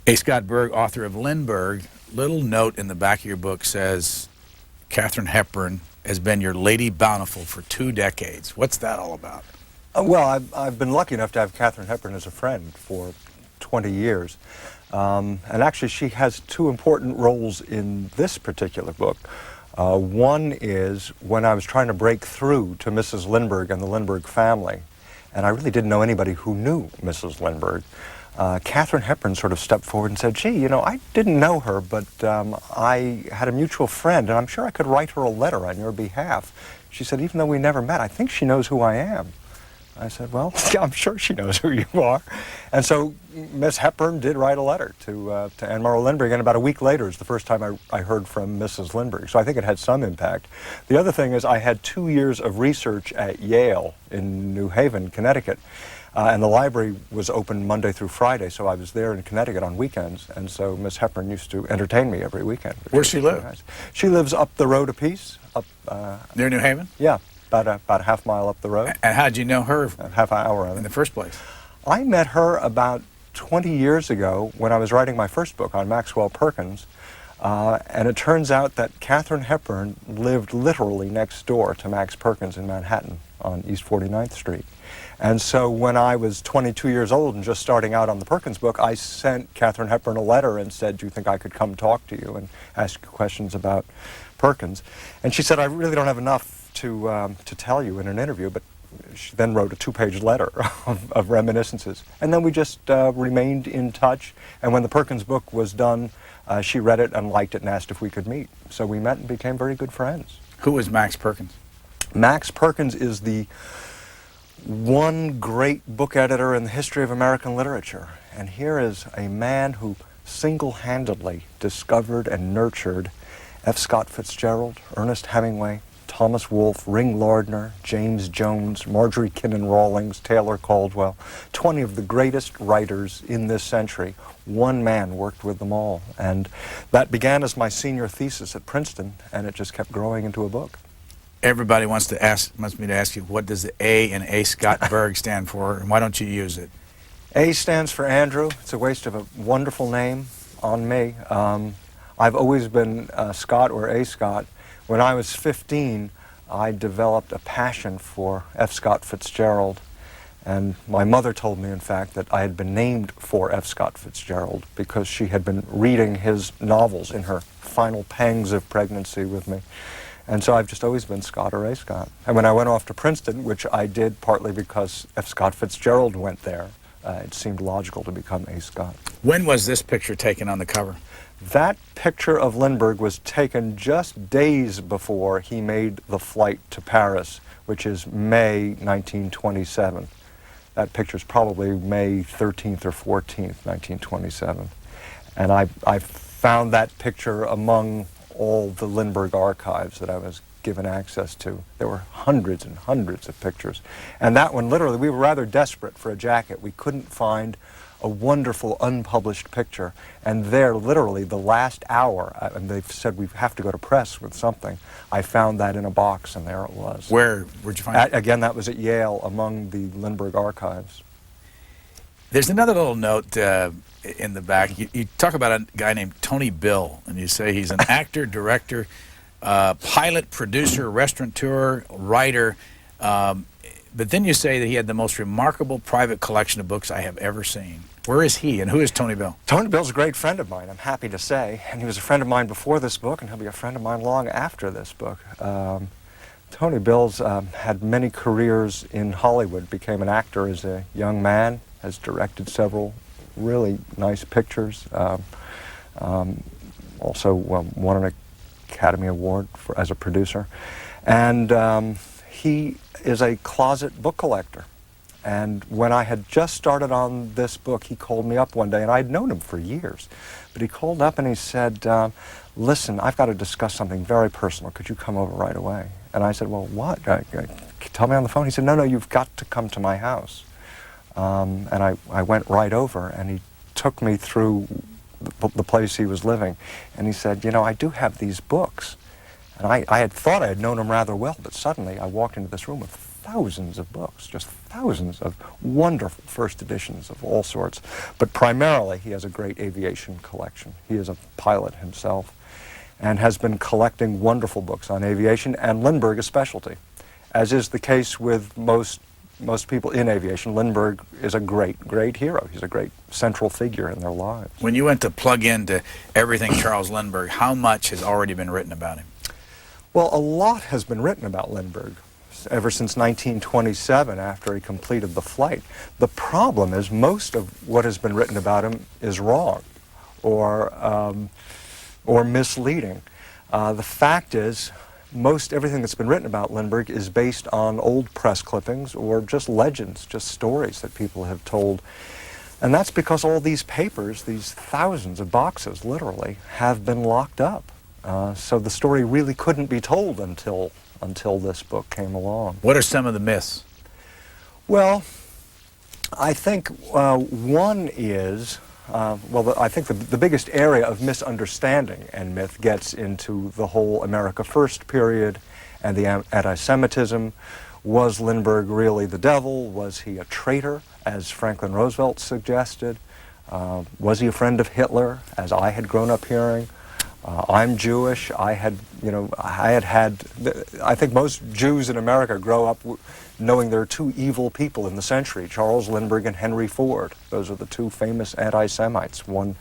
A. Scott Berg, author of Lindbergh, little note in the back of your book says, Katharine Hepburn has been your Lady Bountiful for 2 decades. What's that all about? Well, I've been lucky enough to have Katharine Hepburn as a friend for 20 years. And actually, she has 2 important roles in this particular book. One is when I was trying to break through to Mrs. Lindbergh and the Lindbergh family, and I really didn't know anybody who knew Mrs. Lindbergh. Katharine Hepburn sort of stepped forward and said, gee, you know, I didn't know her, but I had a mutual friend, and I'm sure I could write her a letter on your behalf. She said, even though we never met, I think she knows who I am. I said, well, yeah, I'm sure she knows who you are. And so Miss Hepburn did write a letter to Anne Morrow Lindbergh, and about a week later is the first time I heard from Mrs. Lindbergh. So I think it had some impact. The other thing is I had 2 years of research at Yale in New Haven, Connecticut. And the library was open Monday through Friday, so I was there in Connecticut on weekends. And so Miss Hepburn used to entertain me every weekend. Where she live? Nice. She lives up the road a piece. Up, near New Haven? Yeah. About a half mile up the road. And how did you know her? A half hour of it. In the first place? I met her about 20 years ago when I was writing my first book on Maxwell Perkins. And it turns out that Katharine Hepburn lived literally next door to Max Perkins in Manhattan on East 49th Street. And so when I was 22 years old and just starting out on the Perkins book, I sent Katharine Hepburn a letter and said, do you think I could come talk to you and ask you questions about Perkins? And she said, I really don't have enough to tell you in an interview, but she then wrote a 2-page letter of reminiscences. And then we just remained in touch, and when the Perkins book was done, she read it and liked it and asked if we could meet. So we met and became very good friends. Who was Max Perkins? Max Perkins is the one great book editor in the history of American literature. And here is a man who single-handedly discovered and nurtured F. Scott Fitzgerald, Ernest Hemingway, Thomas Wolfe, Ring Lardner, James Jones, Marjorie Kinnan Rawlings, Taylor Caldwell, 20 of the greatest writers in this century. One man worked with them all. And that began as my senior thesis at Princeton, and it just kept growing into a book. Everybody wants me to ask you, what does the A in A. Scott Berg stand for, and why don't you use it? A stands for Andrew. It's a waste of a wonderful name on me. I've always been Scott or A. Scott. When I was 15, I developed a passion for F. Scott Fitzgerald, and my mother told me, in fact, that I had been named for F. Scott Fitzgerald because she had been reading his novels in her final pangs of pregnancy with me. And so I've just always been Scott or A. Scott. And when I went off to Princeton, which I did partly because F. Scott Fitzgerald went there, it seemed logical to become A. Scott. When was this picture taken on the cover? That picture of Lindbergh was taken just days before he made the flight to Paris, which is May 1927. That picture is probably May 13th or 14th, 1927. And I found that picture among all the Lindbergh archives that I was given access to. There were hundreds and hundreds of pictures. And that one, literally, we were rather desperate for a jacket. We couldn't find a wonderful unpublished picture. And there, literally, the last hour, and they said we have to go to press with something, I found that in a box, and there it was. Where'd you find it? Again, that was at Yale, among the Lindbergh archives. There's another little note in the back. You talk about a guy named Tony Bill, and you say he's an actor, director, pilot, producer, restaurateur, writer, but then you say that he had the most remarkable private collection of books I have ever seen. Where is he, and who is Tony Bill? Tony Bill's a great friend of mine, I'm happy to say, and he was a friend of mine before this book, and he'll be a friend of mine long after this book. Tony Bill's had many careers in Hollywood, became an actor as a young man, has directed several really nice pictures, also won an Academy Award as a producer, and he is a closet book collector. And when I had just started on this book, he called me up one day, and I'd known him for years. But he called up and he said, listen, I've got to discuss something very personal. Could you come over right away? And I said, well, what? Tell me on the phone. He said, no, you've got to come to my house. And I went right over, and he took me through the place he was living. And he said, you know, I do have these books. And I had thought I had known him rather well, but suddenly I walked into this room with thousands of books, just thousands of wonderful first editions of all sorts. But primarily, he has a great aviation collection. He is a pilot himself and has been collecting wonderful books on aviation, and Lindbergh a specialty. As is the case with most people in aviation, Lindbergh is a great hero. He's a great central figure in their lives. When you went to plug into everything Charles Lindbergh, how much has already been written about him? Well, a lot has been written about Lindbergh ever since 1927, after he completed the flight. The problem is most of what has been written about him is wrong or misleading. The fact is, everything that's been written about Lindbergh is based on old press clippings or just legends, just stories that people have told. And that's because all these papers, these thousands of boxes, literally, have been locked up. So the story really couldn't be told until this book came along. What are some of the myths? Well, I think one is, I think the biggest area of misunderstanding and myth gets into the whole America First period and the anti-Semitism. Was Lindbergh really the devil? Was he a traitor, as Franklin Roosevelt suggested? Was he a friend of Hitler, as I had grown up hearing? I'm Jewish. I think most Jews in America grow up knowing there are two evil people in the century, Charles Lindbergh and Henry Ford. Those are the two famous anti-Semites one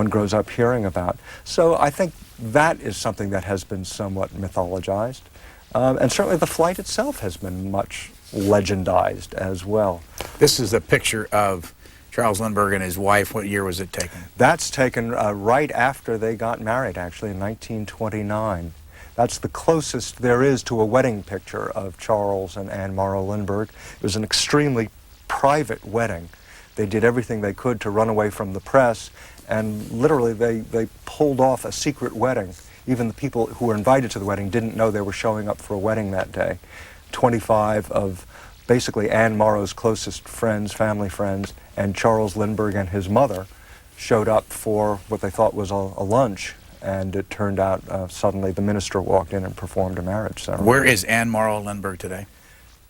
grows up hearing about. So I think that is something that has been somewhat mythologized. And certainly the flight itself has been much legendized as well. This is a picture of Charles Lindbergh and his wife. What year was it taken? That's taken right after they got married, actually, in 1929. That's the closest there is to a wedding picture of Charles and Anne Morrow Lindbergh. It was an extremely private wedding. They did everything they could to run away from the press, and literally they pulled off a secret wedding. Even the people who were invited to the wedding didn't know they were showing up for a wedding that day. 25 of basically Anne Morrow's closest friends, family friends, and Charles Lindbergh and his mother showed up for what they thought was a lunch, and it turned out suddenly the minister walked in and performed a marriage ceremony. Where is Anne Morrow Lindbergh today?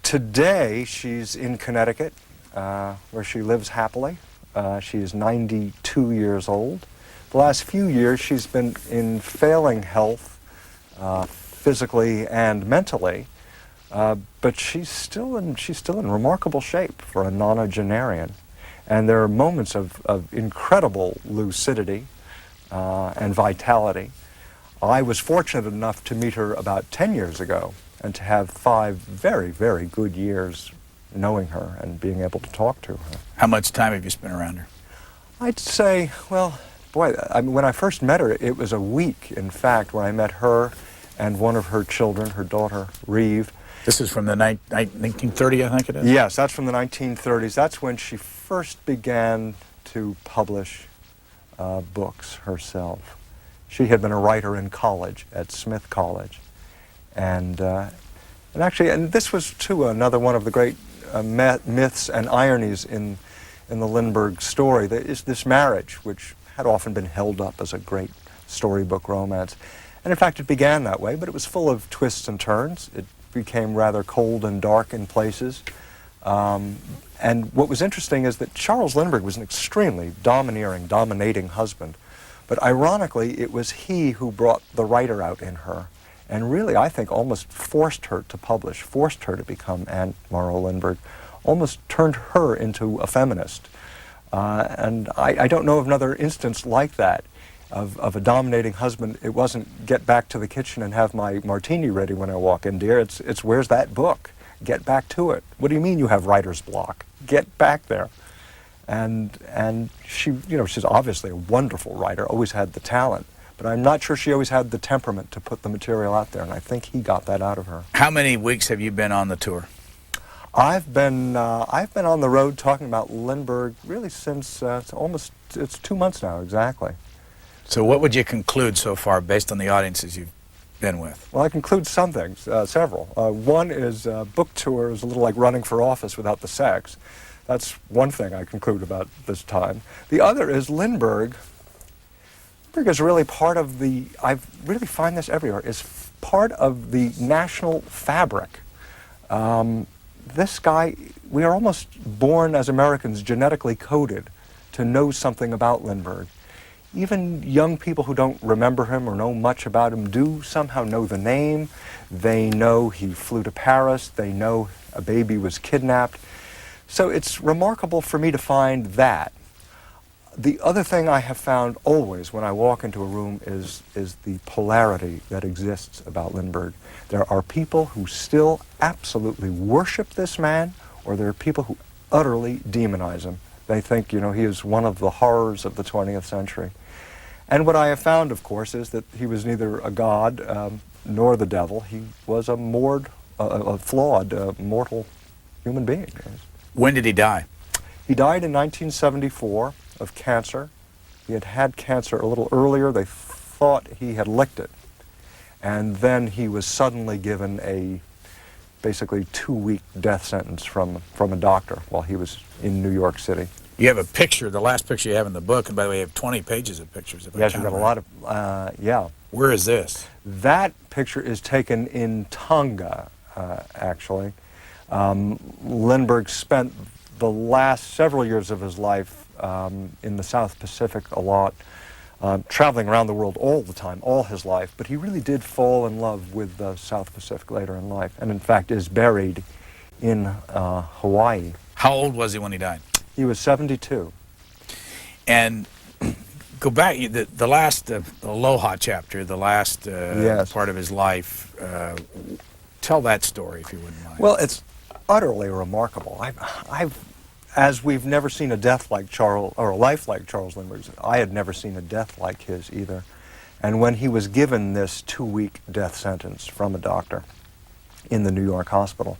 Today she's in Connecticut, where she lives happily. She is 92 years old. The last few years she's been in failing health, physically and mentally. But she's still in remarkable shape for a nonagenarian. And there are moments of incredible lucidity and vitality. I was fortunate enough to meet her about 10 years ago and to have 5 very, very good years knowing her and being able to talk to her. How much time have you spent around her? I'd say, well, boy, when I first met her, it was a week, in fact, where I met her and one of her children, her daughter, Reeve. This is from the 1930, I think it is? Yes, that's from the 1930s. That's when she first began to publish books herself. She had been a writer in college, at Smith College. And this was, too, another one of the great myths and ironies in the Lindbergh story. There is this marriage, which had often been held up as a great storybook romance. And in fact, it began that way, but it was full of twists and turns. It became rather cold and dark in places. And what was interesting is that Charles Lindbergh was an extremely dominating husband. But ironically, it was he who brought the writer out in her. And really, I think, almost forced her to publish, forced her to become Anne Morrow Lindbergh, almost turned her into a feminist. And I don't know of another instance like that. Of a dominating husband. It wasn't get back to the kitchen and have my martini ready when I walk in, dear. It's where's that book? Get back to it. What do you mean you have writer's block? Get back there. And she, she's obviously a wonderful writer, always had the talent, but I'm not sure she always had the temperament to put the material out there, and I think he got that out of her. How many weeks have you been on the tour? I've been on the road talking about Lindbergh really since it's 2 months now, exactly. So what would you conclude so far based on the audiences you've been with? Well, I conclude some things, several. One is book tour is a little like running for office without the sex. That's one thing I conclude about this time. The other is Lindbergh is really part of the, I really find this everywhere, is part of the national fabric This guy, we are almost born as Americans genetically coded to know something about Lindbergh. Even young people who don't remember him or know much about him do somehow know the name. They know he flew to Paris. They know a baby was kidnapped. So it's remarkable for me to find that. The other thing I have found always when I walk into a room is the polarity that exists about Lindbergh. There are people who still absolutely worship this man, or there are people who utterly demonize him. They think, you know, he is one of the horrors of the 20th century. And what I have found, of course, is that he was neither a god nor the devil. He was a flawed, mortal human being. When did he die? He died in 1974 of cancer. He had had cancer a little earlier. They thought he had licked it. And then he was suddenly given a basically 2-week death sentence from a doctor while he was in New York City. You have a picture, the last picture you have in the book, and by the way, you have 20 pages of pictures. Yes, you've got a lot of, yeah. Where is this? That picture is taken in Tonga, actually. Lindbergh spent the last several years of his life in the South Pacific a lot, traveling around the world all the time, all his life, but he really did fall in love with the South Pacific later in life, and in fact is buried in Hawaii. How old was he when he died? He was 72. And go back, the last Aloha chapter, the last Yes. part of his life, tell that story if you wouldn't mind. Well, it's utterly remarkable. As we've never seen a death like Charles, or a life like Charles Lindbergh's, I had never seen a death like his either. And when he was given this 2-week death sentence from a doctor in the New York hospital,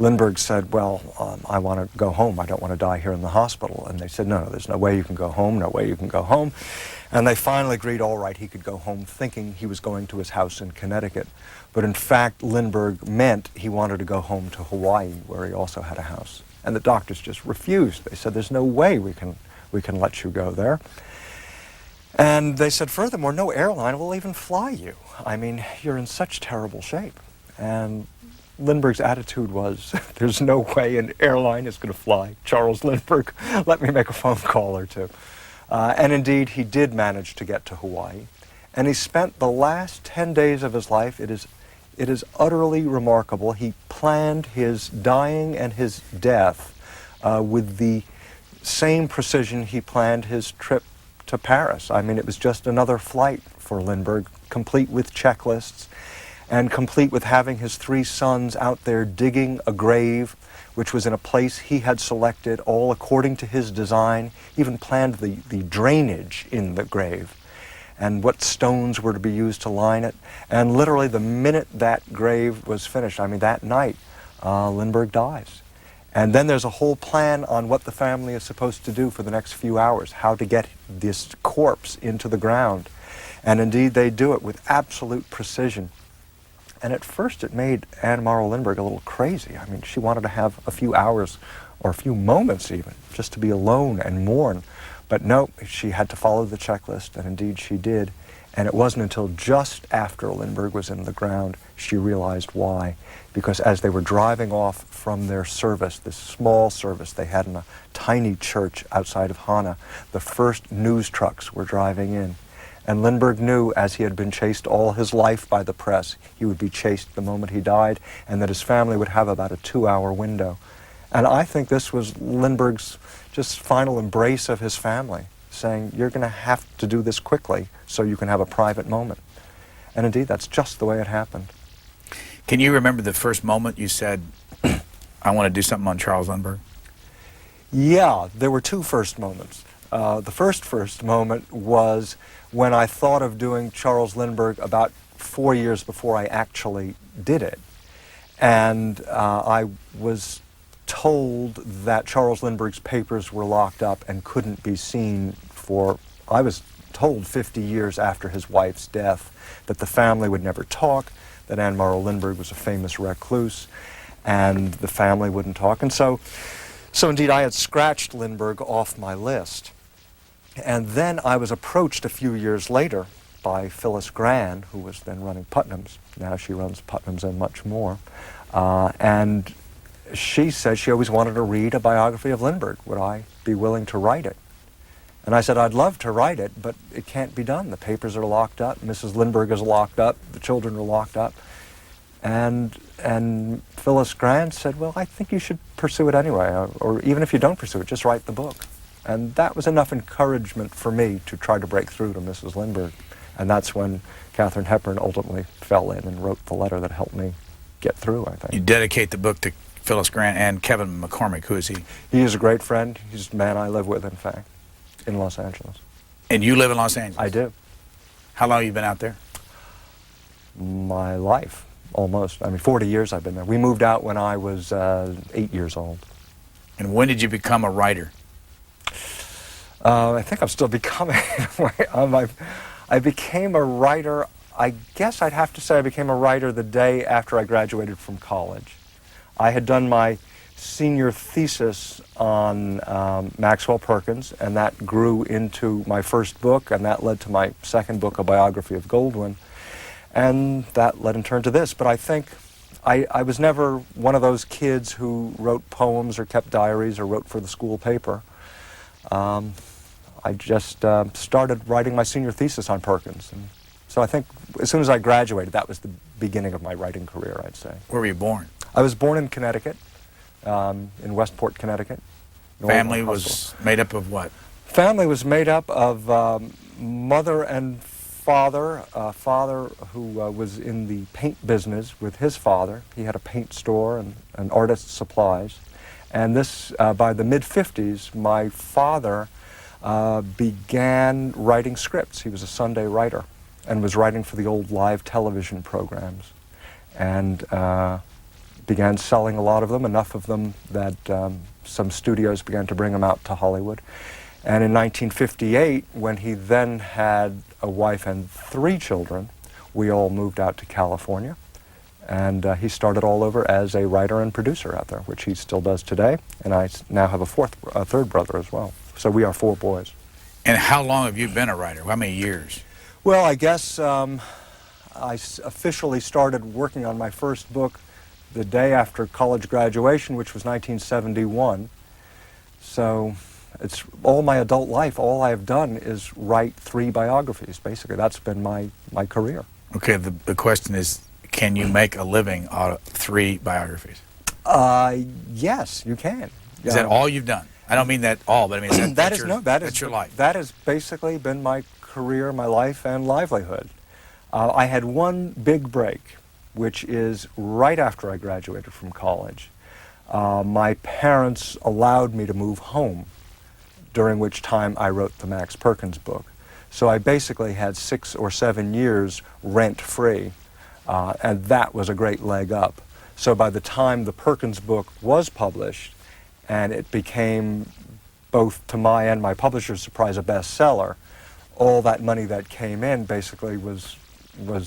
Lindbergh said, well, I want to go home. I don't want to die here in the hospital. And they said, no, there's no way you can go home, no way you can go home. And they finally agreed, all right, he could go home, thinking he was going to his house in Connecticut. But in fact, Lindbergh meant he wanted to go home to Hawaii, where he also had a house. And the doctors just refused. They said, there's no way we can let you go there. And they said, furthermore, no airline will even fly you. I mean, you're in such terrible shape. And Lindbergh's attitude was, there's no way an airline is going to fly Charles Lindbergh. Let me make a phone call or two. And indeed, he did manage to get to Hawaii. And he spent the last 10 days of his life, it is utterly remarkable. He planned his dying and his death with the same precision he planned his trip to Paris. I mean, it was just another flight for Lindbergh, complete with checklists and complete with having his 3 sons out there digging a grave, which was in a place he had selected, all according to his design. He even planned the drainage in the grave and what stones were to be used to line it. And literally the minute that grave was finished, I mean that night, Lindbergh dies. And then there's a whole plan on what the family is supposed to do for the next few hours, how to get this corpse into the ground. And indeed they do it with absolute precision. And at first it made Anne Morrow Lindbergh a little crazy. I mean, she wanted to have a few hours or a few moments even, just to be alone and mourn. But no, she had to follow the checklist, and indeed she did. And it wasn't until just after Lindbergh was in the ground she realized why. Because as they were driving off from their service, this small service they had in a tiny church outside of Hana, the first news trucks were driving in. And Lindbergh knew, as he had been chased all his life by the press, he would be chased the moment he died, and that his family would have about a 2-hour window. And I think this was Lindbergh's just final embrace of his family, saying, you're going to have to do this quickly so you can have a private moment. And indeed, that's just the way it happened. Can you remember the first moment you said, I want to do something on Charles Lindbergh? Yeah, there were 2 first moments. The first moment was when I thought of doing Charles Lindbergh about 4 years before I actually did it. And I was told that Charles Lindbergh's papers were locked up and couldn't be seen for, I was told 50 years after his wife's death, that the family would never talk, that Anne Morrow Lindbergh was a famous recluse, and the family wouldn't talk. And so indeed I had scratched Lindbergh off my list. And then I was approached a few years later by Phyllis Gran, who was then running Putnam's. Now she runs Putnam's and much more. And she said she always wanted to read a biography of Lindbergh. Would I be willing to write it? And I said, I'd love to write it, but it can't be done. The papers are locked up. Mrs. Lindbergh is locked up. The children are locked up. And Phyllis Gran said, well, I think you should pursue it anyway, or even if you don't pursue it, just write the book. And that was enough encouragement for me to try to break through to Mrs. Lindbergh. And that's when Katharine Hepburn ultimately fell in and wrote the letter that helped me get through, I think. You dedicate the book to Phyllis Grant and Kevin McCormick. Who is he? He is a great friend. He's the man I live with, in fact, in Los Angeles. And you live in Los Angeles? I do. How long have you been out there? My life, almost. I mean, 40 years I've been there. We moved out when I was 8 years old. And when did you become a writer? I think I'm still becoming. I became a writer, I guess I'd have to say I became a writer the day after I graduated from college. I had done my senior thesis on Maxwell Perkins, and that grew into my first book, and that led to my second book, a biography of Goldwyn, and that led in turn to this. But I think I was never one of those kids who wrote poems or kept diaries or wrote for the school paper. I just started writing my senior thesis on Perkins. And so I think as soon as I graduated, that was the beginning of my writing career, I'd say. Where were you born? I was born in Connecticut, in Westport, Connecticut. Family was made up of what? Family was made up of mother and father. Father who was in the paint business with his father. He had a paint store and artist supplies. And this, by the mid-50s, my father began writing scripts. He was a Sunday writer and was writing for the old live television programs, and began selling a lot of them, enough of them that some studios began to bring him out to Hollywood. And in 1958, when he then had a wife and 3 children, we all moved out to California. And he started all over as a writer and producer out there, which he still does today. And I now have a third brother as well. So we are 4 boys. And how long have you been a writer? How many years? Well, I guess I officially started working on my first book the day after college graduation, which was 1971. So it's all my adult life. All I have done is write 3 biographies, basically. That's been my career. Okay, the question is, can you make a living out of 3 biographies? Yes, you can. Is that all you've done? I don't mean that all, but I mean that's your life. That has basically been my career, my life, and livelihood. I had one big break, which is right after I graduated from college. My parents allowed me to move home, during which time I wrote the Max Perkins book. So I basically had 6 or 7 years rent-free. And that was a great leg up. So by the time the Perkins book was published, and it became, both to my and my publisher's surprise, a bestseller, all that money that came in basically was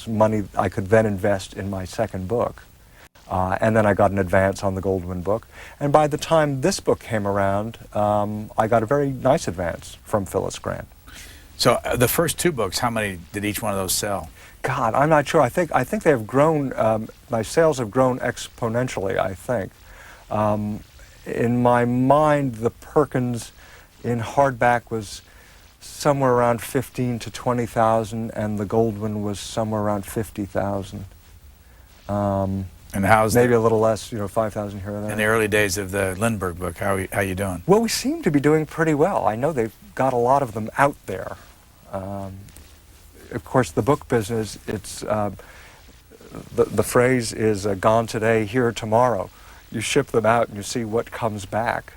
money I could then invest in my second book. And then I got an advance on the Goldwyn book. And by the time this book came around, I got a very nice advance from Phyllis Grant. So the first 2 books, how many did each one of those sell? God, I'm not sure. I think they have grown. My sales have grown exponentially, I think. In my mind, the Perkins in hardback was somewhere around 15 to 20,000, and the Goldwyn was somewhere around 50,000. And how's maybe a little less, 5,000 here or there. In the early days of the Lindbergh book, how you doing? Well, we seem to be doing pretty well. I know they've got a lot of them out there. Of course, the book business, it's the phrase is gone today, here tomorrow. You ship them out and you see what comes back.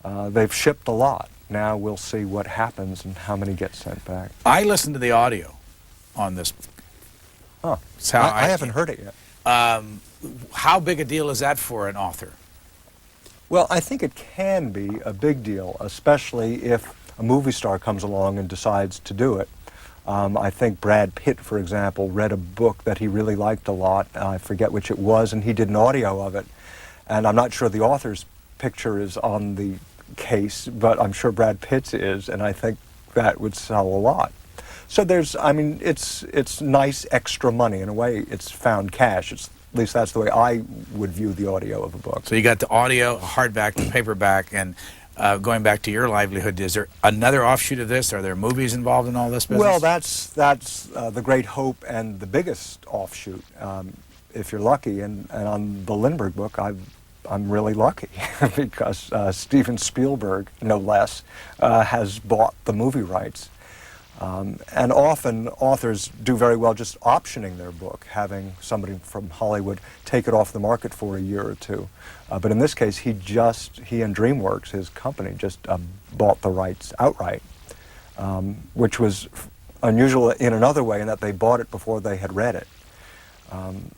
They've shipped a lot. Now we'll see what happens and how many get sent back. I listened to the audio on this. Oh, I haven't heard it yet. How big a deal is that for an author? Well, I think it can be a big deal, especially if a movie star comes along and decides to do it. I think Brad Pitt, for example, read a book that he really liked a lot. I forget which it was, and he did an audio of it. And I'm not sure the author's picture is on the case, but I'm sure Brad Pitt's is, and I think that would sell a lot. So there's, I mean, it's nice extra money. In a way, it's found cash. At least that's the way I would view the audio of a book. So you got the audio, hardback, the paperback, and going back to your livelihood, is there another offshoot of this? Are there movies involved in all this business? Well, that's the great hope and the biggest offshoot, if you're lucky. And on the Lindbergh book, I'm really lucky because Steven Spielberg, no less, has bought the movie rights. And often authors do very well just optioning their book, having somebody from Hollywood take it off the market for a year or two. But in this case, he and DreamWorks, his company, just bought the rights outright, which was unusual in another way in that they bought it before they had read it.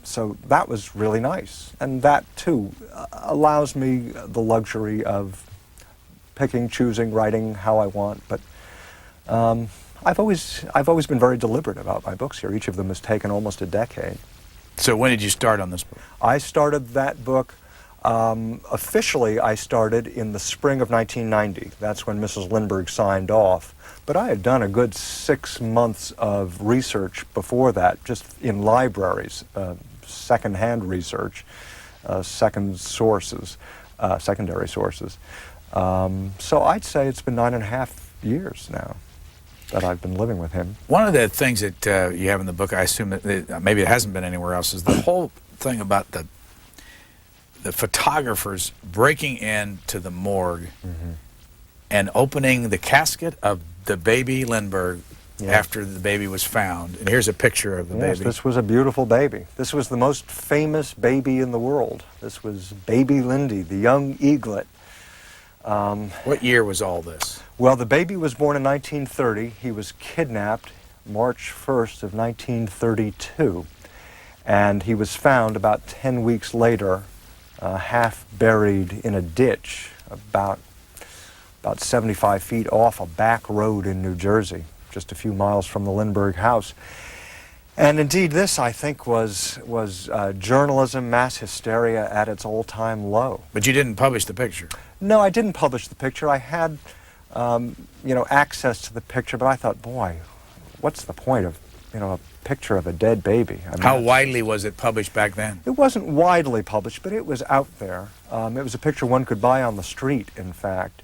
So that was really nice. And that, too, allows me the luxury of picking, choosing, writing how I want. But I've always been very deliberate about my books here. Each of them has taken almost a decade. So when did you start on this book? I started that book, officially I started in the spring of 1990. That's when Mrs. Lindbergh signed off. But I had done a good 6 months of research before that, just in libraries, second-hand research, secondary sources. So I'd say it's been 9.5 years now that I've been living with him. One of the things that you have in the book, I assume that maybe it hasn't been anywhere else, is the whole thing about the photographers breaking into the morgue and opening the casket of the baby Lindbergh after the baby was found. And here's a picture of the baby. This was a beautiful baby. This was the most famous baby in the world. This was baby Lindy, the young eaglet. What year was all this? Well, the baby was born in 1930. He was kidnapped March 1st of 1932. And he was found about 10 weeks later, half buried in a ditch about 75 feet off a back road in New Jersey, just a few miles from the Lindbergh house. And indeed, this, I think, was journalism, mass hysteria at its all-time low. But you didn't publish the picture. No, I didn't publish the picture. I had, access to the picture, but I thought, boy, what's the point of, a picture of a dead baby? I mean, how widely was it published back then? It wasn't widely published, but it was out there. It was a picture one could buy on the street, in fact.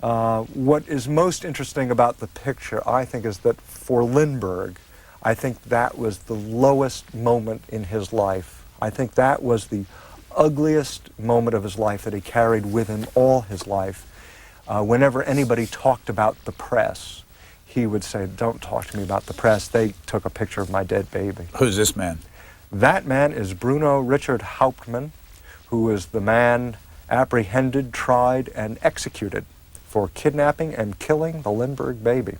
What is most interesting about the picture, I think, is that for Lindbergh, I think that was the lowest moment in his life. I think that was the ugliest moment of his life that he carried with him all his life. Whenever anybody talked about the press, he would say, "Don't talk to me about the press. They took a picture of my dead baby." Who's this man? That man is Bruno Richard Hauptmann, who is the man apprehended, tried, and executed for kidnapping and killing the Lindbergh baby.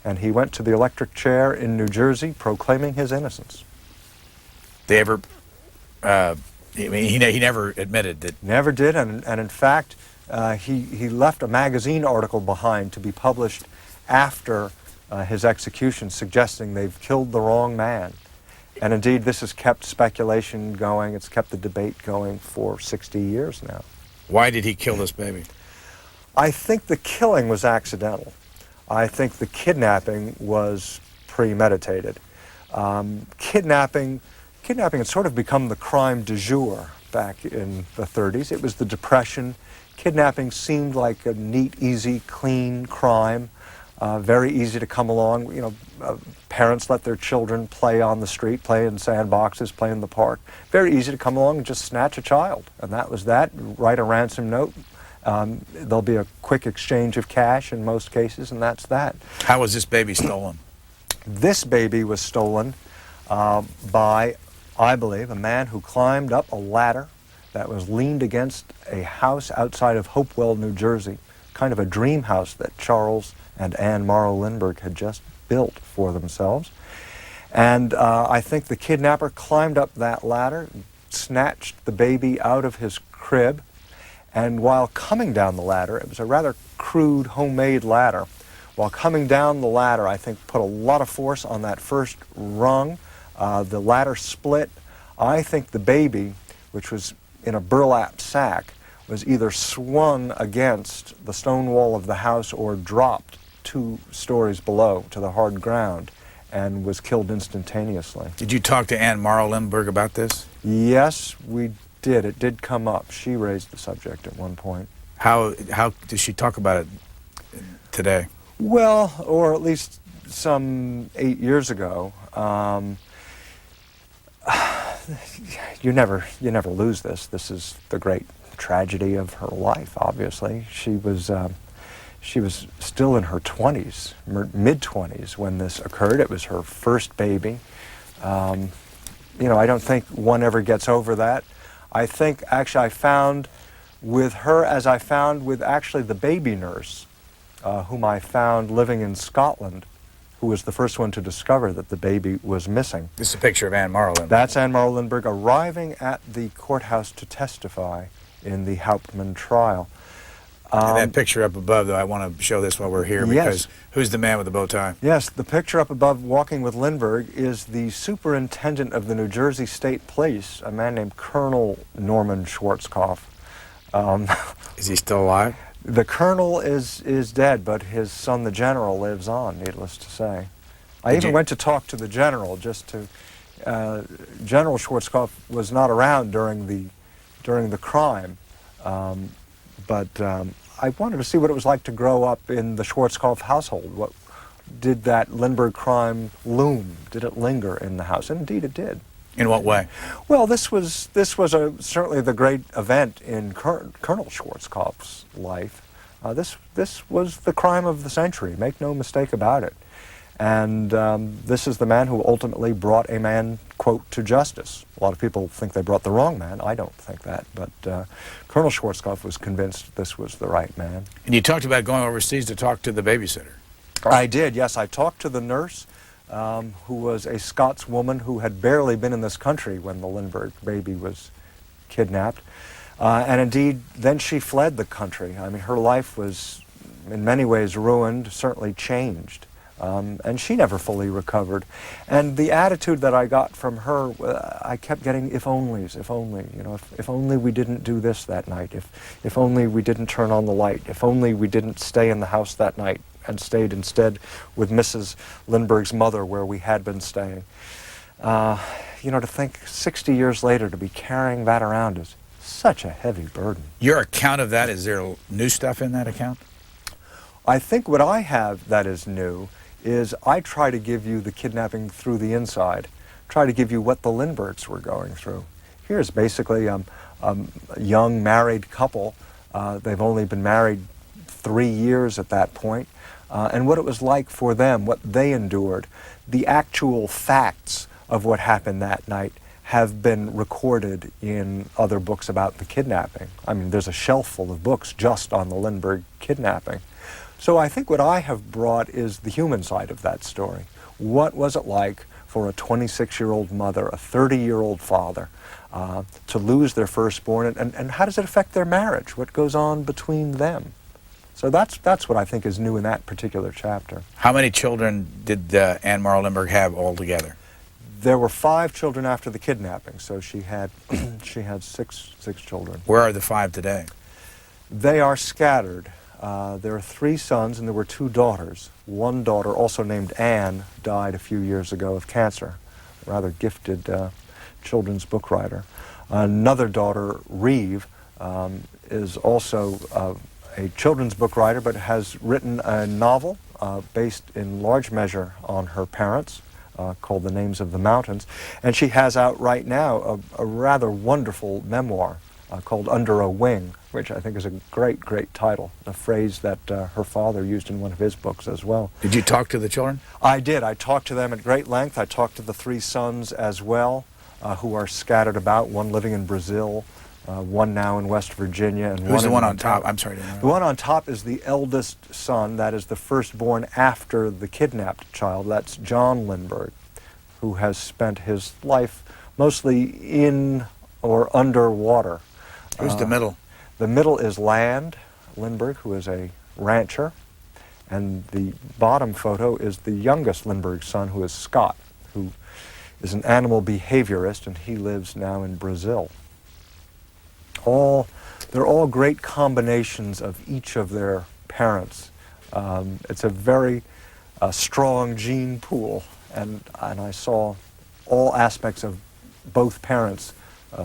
And he went to the electric chair in New Jersey proclaiming his innocence. They ever, he never admitted that? Never did, and in fact, he left a magazine article behind to be published after his execution, suggesting they've killed the wrong man. And indeed, this has kept speculation going, it's kept the debate going for 60 years now. Why did he kill this baby? I think the killing was accidental. I think the kidnapping was premeditated. Kidnapping had sort of become the crime du jour back in the 30s. It was the Depression. Kidnapping seemed like a neat, easy, clean crime, very easy to come along. Parents let their children play on the street, play in sandboxes, play in the park. Very easy to come along and just snatch a child. And that was that. Write a ransom note. There'll be a quick exchange of cash in most cases, and that's that. How was this baby stolen? This baby was stolen by, I believe, a man who climbed up a ladder that was leaned against a house outside of Hopewell, New Jersey, kind of a dream house that Charles and Anne Morrow Lindbergh had just built for themselves. And I think the kidnapper climbed up that ladder, snatched the baby out of his crib, and while coming down the ladder, it was a rather crude homemade ladder, while coming down the ladder, I think put a lot of force on that first rung. The ladder split. I think the baby, which was in a burlap sack, was either swung against the stone wall of the house or dropped 2 stories below to the hard ground. and was killed instantaneously. Did you talk to Anne Morrow Lindbergh about this? Yes, we did. It did come up. She raised the subject at one point. How does she talk about it today? Well, or at least some 8 years ago. You never lose this. This is the great tragedy of her life. Obviously, she was still in her 20s, mid-20s, when this occurred. It was her first baby. You know, I don't think one ever gets over that. I think actually I found with her, as I found with actually the baby nurse, whom I found living in Scotland, who was the first one to discover that the baby was missing. This is a picture of Anne Morrow Lindbergh. That's Anne Morrow Lindbergh arriving at the courthouse to testify in the Hauptmann trial. And that picture up above, though, I want to show this while we're here, because who's the man with the bow tie? Yes, the picture up above walking with Lindbergh is the superintendent of the New Jersey State Police, a man named Colonel Norman Schwarzkopf. Is he still alive? The colonel is dead, but his son, the general, lives on, needless to say. I even went to talk to the general, just to... General Schwarzkopf was not around during the crime, but I wanted to see what it was like to grow up in the Schwarzkopf household. What did that Lindbergh crime loom? Did it linger in the house? And indeed it did. In what way? Well, this was certainly the great event in Colonel Schwarzkopf's life. This was the crime of the century, make no mistake about it. And this is the man who ultimately brought a man, quote, to justice. A lot of people think they brought the wrong man. I don't think that. But Colonel Schwarzkopf was convinced this was the right man. And you talked about going overseas to talk to the babysitter. I did, yes. I talked to the nurse, who was a Scots woman who had barely been in this country when the Lindbergh baby was kidnapped. And indeed, then she fled the country. I mean, her life was in many ways ruined, certainly changed. And she never fully recovered. And the attitude that I got from her, I kept getting if onlys, if only, you know, if only we didn't do this that night, if only we didn't turn on the light, if only we didn't stay in the house that night and stayed instead with Mrs. Lindbergh's mother where we had been staying. You know, to think 60 years later to be carrying that around is such a heavy burden. Your account of that, is there new stuff in that account? I think what I have that is new is I try to give you the kidnapping through the inside, try to give you what the Lindberghs were going through. Here's basically a young married couple. They've only been married 3 years at that point, and what it was like for them, what they endured. The actual facts of what happened that night have been recorded in other books about the kidnapping. I mean, there's a shelf full of books just on the Lindbergh kidnapping. So I think what I have brought is the human side of that story. What was it like for a 26-year-old mother, a 30-year-old father, to lose their firstborn, and how does it affect their marriage? What goes on between them? So that's what I think is new in that particular chapter. How many children did Anne Morrow Lindbergh have altogether? There were 5 children after the kidnapping, so she had six children. Where are the 5 today? They are scattered. There are 3 sons and there were 2 daughters. One daughter, also named Anne, died a few years ago of cancer. A rather gifted children's book writer. Another daughter, Reeve, is also a children's book writer, but has written a novel based in large measure on her parents, called The Names of the Mountains. And she has out right now a rather wonderful memoir called Under a Wing, which I think is a great, great title, a phrase that her father used in one of his books as well. Did you talk to the children? I did. I talked to them at great length. I talked to the 3 sons as well, who are scattered about, one living in Brazil, one now in West Virginia. And Who's the one on top? I'm sorry to interrupt. The one on top is the eldest son, that is the firstborn after the kidnapped child. That's John Lindbergh, who has spent his life mostly in or under water. Who's the middle? The middle is Land Lindbergh, who is a rancher, and the bottom photo is the youngest Lindbergh son, who is Scott, who is an animal behaviorist, and he lives now in Brazil. They're all great combinations of each of their parents. It's a very strong gene pool, and I saw all aspects of both parents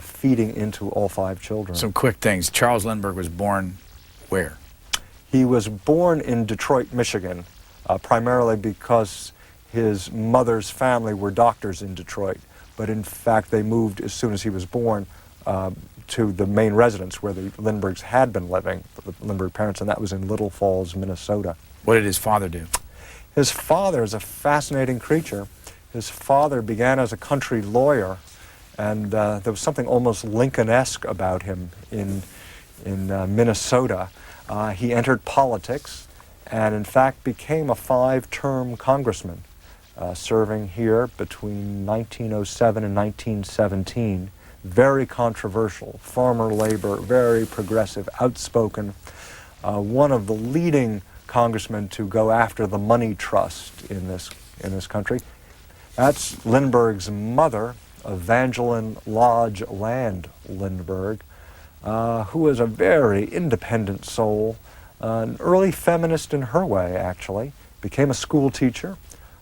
feeding into all 5 children. Some quick things. Charles Lindbergh was born where? He was born in Detroit, Michigan, primarily because his mother's family were doctors in Detroit. But in fact, they moved as soon as he was born to the main residence where the Lindberghs had been living, the Lindbergh parents, and that was in Little Falls, Minnesota. What did his father do? His father is a fascinating creature. His father began as a country lawyer, and there was something almost Lincoln-esque about him in Minnesota. He entered politics and in fact became a 5-term congressman, serving here between 1907 and 1917. Very controversial, farmer labor, very progressive, outspoken, one of the leading congressmen to go after the money trust in this country. That's Lindbergh's mother, Evangeline Lodge Land Lindbergh, who was a very independent soul, an early feminist in her way, actually. Became a school teacher,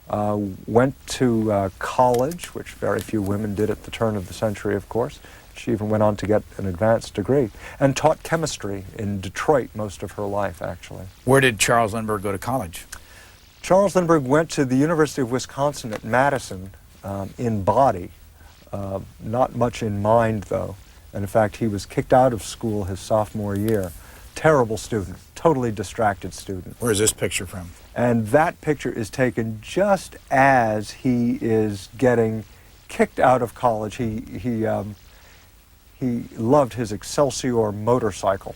went to college, which very few women did at the turn of the century, of course. She even went on to get an advanced degree, and taught chemistry in Detroit most of her life, actually. Where did Charles Lindbergh go to college? Charles Lindbergh went to the University of Wisconsin at Madison in body, not much in mind, though. And in fact, he was kicked out of school his sophomore year. Terrible student, totally distracted student. Where is this picture from? And that picture is taken just as he is getting kicked out of college. He loved his Excelsior motorcycle.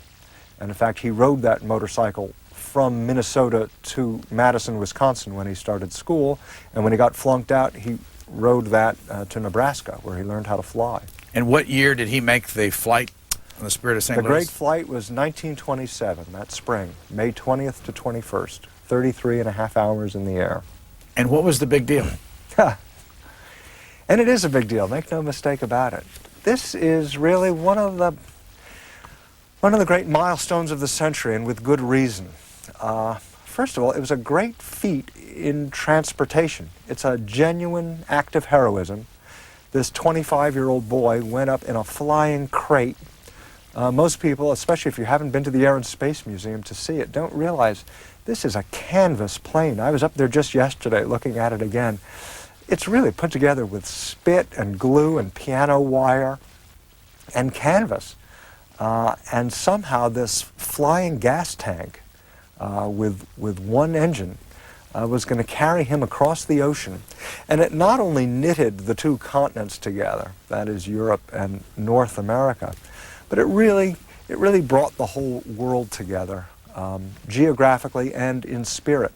And in fact, he rode that motorcycle from Minnesota to Madison, Wisconsin when he started school. And when he got flunked out, he rode that to Nebraska, where he learned how to fly. And what year did he make the flight on the Spirit of St. Louis? The great flight was 1927, that spring, May 20th to 21st, 33 and a half hours in the air. And what was the big deal? And it is a big deal, make no mistake about it. This is really one of the great milestones of the century, and with good reason. First of all, it was a great feat in transportation. It's a genuine act of heroism. This 25-year-old boy went up in a flying crate. Most people, especially if you haven't been to the Air and Space Museum to see it, don't realize this is a canvas plane. I was up there just yesterday looking at it again. It's really put together with spit and glue and piano wire and canvas. And somehow this flying gas tank with one engine was going to carry him across the ocean. And it not only knitted the 2 continents together, that is Europe and North America, but it really brought the whole world together, geographically and in spirit,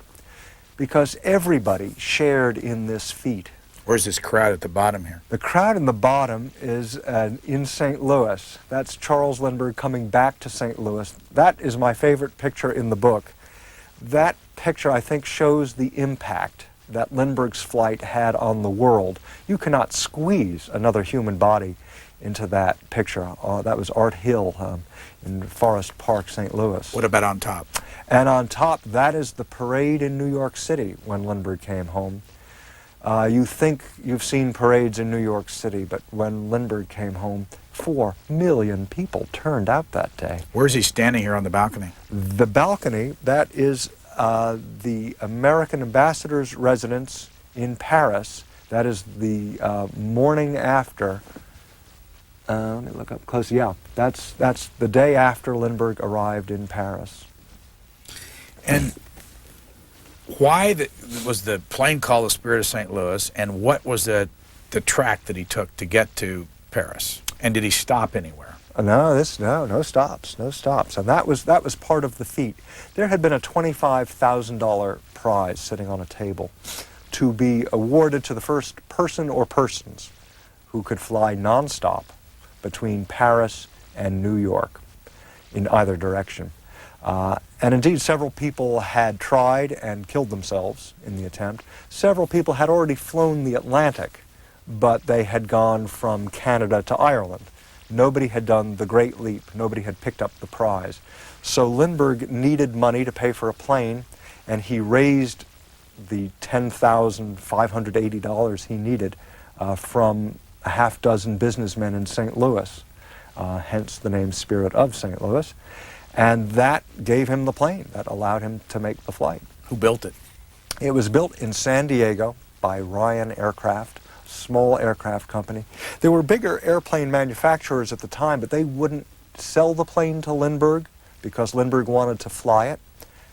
because everybody shared in this feat. Where's this crowd at the bottom here? The crowd in the bottom is in St. Louis. That's Charles Lindbergh coming back to St. Louis. That is my favorite picture in the book. That picture, I think, shows the impact that Lindbergh's flight had on the world. You cannot squeeze another human body into that picture. That was Art Hill in Forest Park, St. Louis. What about on top? And on top, that is the parade in New York City when Lindbergh came home. You think you've seen parades in New York City, but when Lindbergh came home, 4 million people turned out that day. Where's he standing here on the balcony? The balcony, that is the American ambassador's residence in Paris. That is the morning after. Let me look up close. Yeah, that's the day after Lindbergh arrived in Paris. And why was the plane called the Spirit of St. Louis, and what was the track that he took to get to Paris? And did he stop anywhere? No stops. And that was part of the feat. There had been a $25,000 prize sitting on a table to be awarded to the first person or persons who could fly nonstop between Paris and New York in either direction. And indeed, several people had tried and killed themselves in the attempt. Several people had already flown the Atlantic, but they had gone from Canada to Ireland. Nobody had done the great leap. Nobody had picked up the prize. So Lindbergh needed money to pay for a plane, and he raised the $10,580 he needed from a half dozen businessmen in St. Louis, hence the name Spirit of St. Louis. And that gave him the plane that allowed him to make the flight. Who built it? It was built in San Diego by Ryan Aircraft, small aircraft company. There were bigger airplane manufacturers at the time, but they wouldn't sell the plane to Lindbergh because Lindbergh wanted to fly it,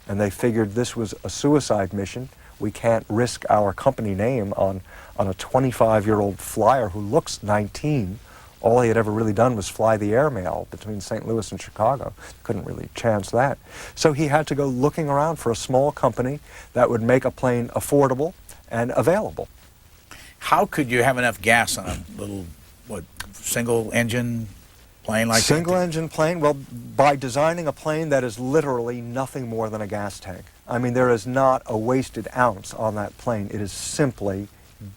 and they figured this was a suicide mission. We can't risk our company name on a 25-year-old flyer who looks 19. All he had ever really done was fly the airmail between St. Louis and Chicago. Couldn't really chance that. So he had to go looking around for a small company that would make a plane affordable and available. How could you have enough gas on a little, single engine plane like that? Single engine plane? Well, by designing a plane that is literally nothing more than a gas tank. I mean, there is not a wasted ounce on that plane. It is simply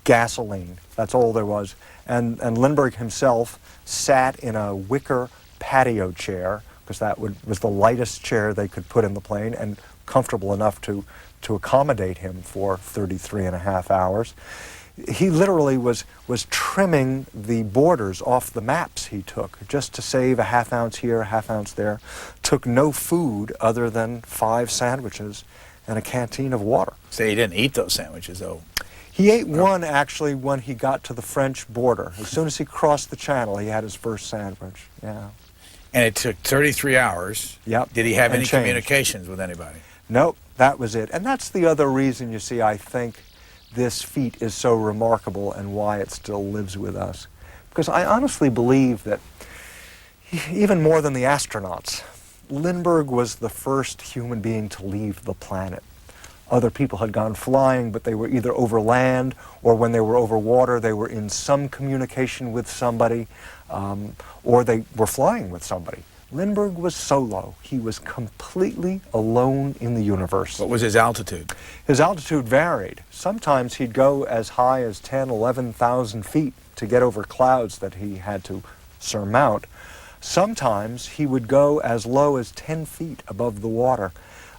gasoline. That's all there was. And Lindbergh himself sat in a wicker patio chair, because that was the lightest chair they could put in the plane and comfortable enough to accommodate him for 33 and a half hours. He literally was trimming the borders off the maps he took just to save a half ounce here, a half ounce there. Took no food other than 5 sandwiches and a canteen of water. So he didn't eat those sandwiches, though. He ate one, actually, when he got to the French border. As soon as he crossed the channel, he had his first sandwich. Yeah. And it took 33 hours. Yep. Did he have And any changed. communications with anybody? Nope, that was it. And that's the other reason, you see, I think this feat is so remarkable and why it still lives with us. Because I honestly believe that even more than the astronauts, Lindbergh was the first human being to leave the planet. Other people had gone flying, but they were either over land or when they were over water, they were in some communication with somebody, or they were flying with somebody. Lindbergh was solo. He was completely alone in the universe. What was his altitude? His altitude varied. Sometimes he'd go as high as 10, 11,000 feet to get over clouds that he had to surmount. Sometimes he would go as low as 10 feet above the water.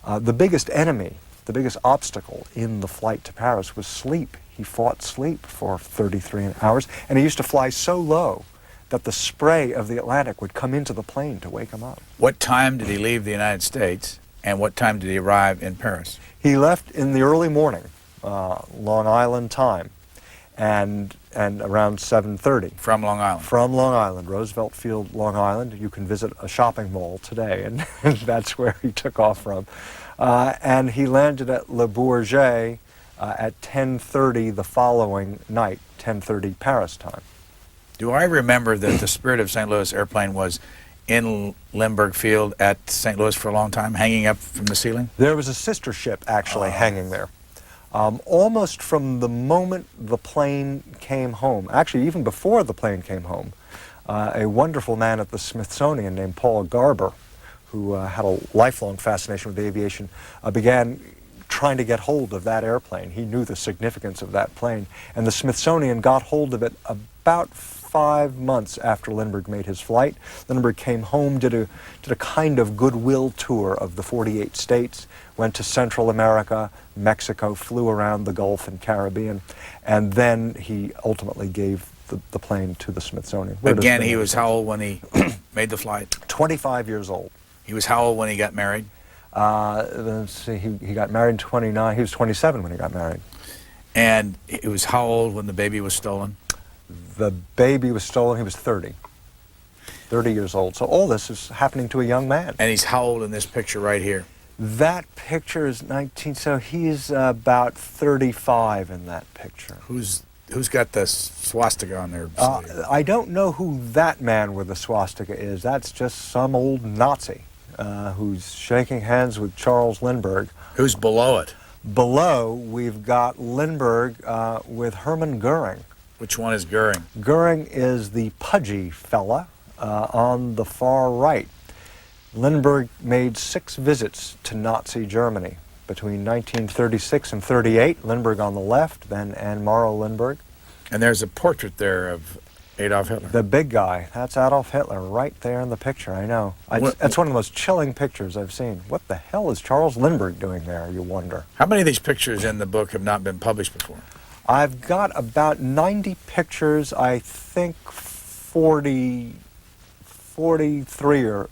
The biggest enemy, the biggest obstacle in the flight to Paris was sleep. He fought sleep for 33 hours, and he used to fly so low that the spray of the Atlantic would come into the plane to wake him up. What time did he leave the United States, and what time did he arrive in Paris? He left in the early morning, Long Island time, and around 7:30. From Long Island? From Long Island, Roosevelt Field, Long Island. You can visit a shopping mall today, and that's where he took off from. And he landed at Le Bourget at 10:30 the following night, 10:30 Paris time. Do I remember that the Spirit of St. Louis airplane was in Lindbergh Field at St. Louis for a long time, hanging up from the ceiling? There was a sister ship actually hanging there. Almost from the moment the plane came home, actually even before the plane came home, a wonderful man at the Smithsonian named Paul Garber, who had a lifelong fascination with aviation, began trying to get hold of that airplane. He knew the significance of that plane, and the Smithsonian got hold of it about 5 months after Lindbergh made his flight. Lindbergh came home, did a kind of goodwill tour of the 48 states, went to Central America, Mexico, flew around the Gulf and Caribbean, and then he ultimately gave the plane to the Smithsonian. Again, he was how old when he made the flight? 25 years old. He was how old when he got married? Let's see, he got married in 29. He was 27 when he got married. And it was how old when the baby was stolen? The baby was stolen, he was 30 years old. So all this is happening to a young man. And he's how old in this picture right here? That picture is 19, so he's about 35 in that picture. Who's got the swastika on their sleeve? I don't know who that man with the swastika is. That's just some old Nazi who's shaking hands with Charles Lindbergh. Who's below it? Below, we've got Lindbergh with Hermann Goering. Which one is Goering? Goering is the pudgy fella on the far right. Lindbergh made 6 visits to Nazi Germany between 1936 and 38. Lindbergh on the left, then Anne Morrow Lindbergh. And there's a portrait there of Adolf Hitler. The big guy. That's Adolf Hitler right there in the picture, I know. That's one of the most chilling pictures I've seen. What the hell is Charles Lindbergh doing there, you wonder? How many of these pictures in the book have not been published before? I've got about 90 pictures. I think 43 are